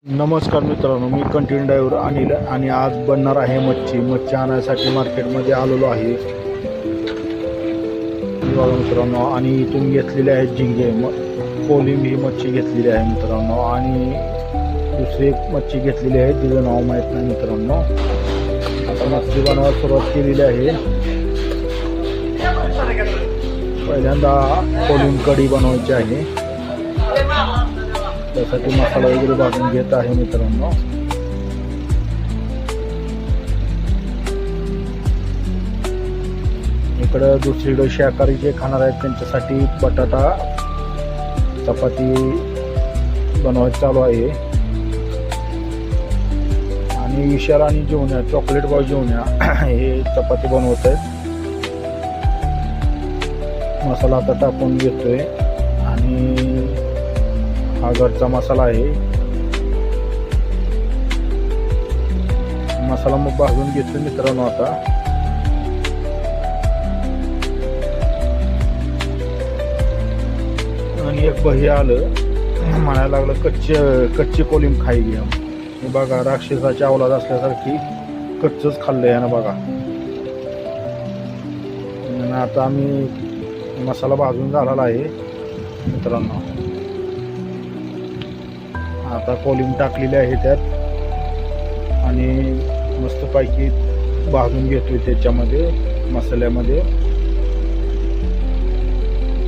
नमस्कार मित्रांनो, मी continue driver Anil आणि आज बनणार आहे मच्छी आणायसाठी मार्केटमध्ये आलेलो आहे बघा मित्रांनो. आणि इथून घेतलेले आहेत झिंगे, कोलिम ही मच्छी घेतलेली आहे मित्रांनो. आणि दुसरी एक मच्छी घेतलेली आहे, तिचं नाव माहीत नाही मित्रांनो. आता मच्छी बनवायला सुरुवात केलेली आहे. पहिल्यांदा कोलिम कढी बनवायची आहे, त्यासाठी मसाला वगैरे भाजून घेत आहे मित्रांनो. इकडं दुसरीकडे शाकाहारी जे खाणार आहेत त्यांच्यासाठी बटाटा चपाती बनवायचं चालू आहे. आणि विशाल आणि जेवण्या चॉकलेट बॉय जेवण्या हे चपाती बनवत आहेत. मसाला आता टाकून घेतोय आणि हा घरचा मसाला आहे. मसाला मग भाजून घेतो मित्रांनो. आता आणि एक भही आलं म्हणायला लागलं कच्ची कोलिम खाई घ्या. हे बघा, राक्षसाची अवलाद असल्यासारखी कच्चच खाल्लंय ना बघा. आणि आता आम्ही मसाला भाजून झालेला आहे मित्रांनो. आता कोलिम टाकलेले आहे त्यात आणि मस्तपैकी भाजून घेतोय त्याच्यामध्ये मसाल्यामध्ये.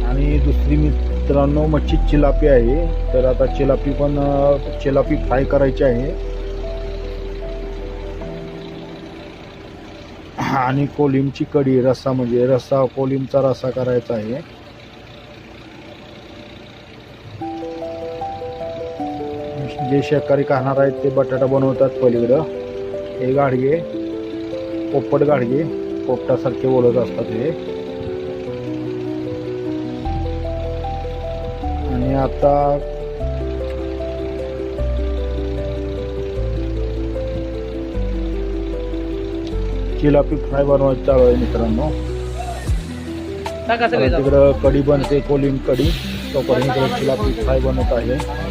आणि दुसरी मित्रांनो मच्छी चिलापी आहे, तर आता चिलापी फ्राय करायची आहे. आणि कोलिमची कढी रस्सा, म्हणजे कोलिमचा रस्सा करायचा आहे. जे शाकाहारी खाणार आहेत ते बटाटा बनवतात पलीकडं. हे गाडगे पोपट गाडगे पोपटासारखे बोलत असतात हे. आणि आता चिलापी फ्राय बनवायचं चालू आहे मित्रांनो. तिकडं कढी बनते, कोलिम कढी, तोपर्यंत चिलापी फ्राय बनवत आहे.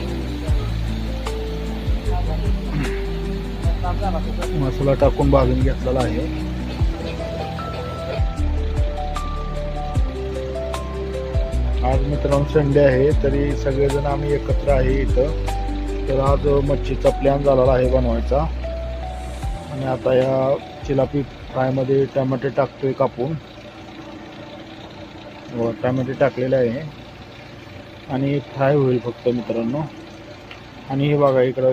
मसाला टाकून भाजून घेतलेला आहे. आज मित्रांनो संडे आहे, तरी सगळेजण आम्ही एकत्र आहे इथं. तर आज मच्छीचा प्लॅन झालेला आहे बनवायचा. आणि आता या चिलापी फ्रायमध्ये टमाटे टाकतोय कापून, टमाटे टाकलेले आहे आणि फ्राय होईल फक्त मित्रांनो. आणि हे बघा इकडं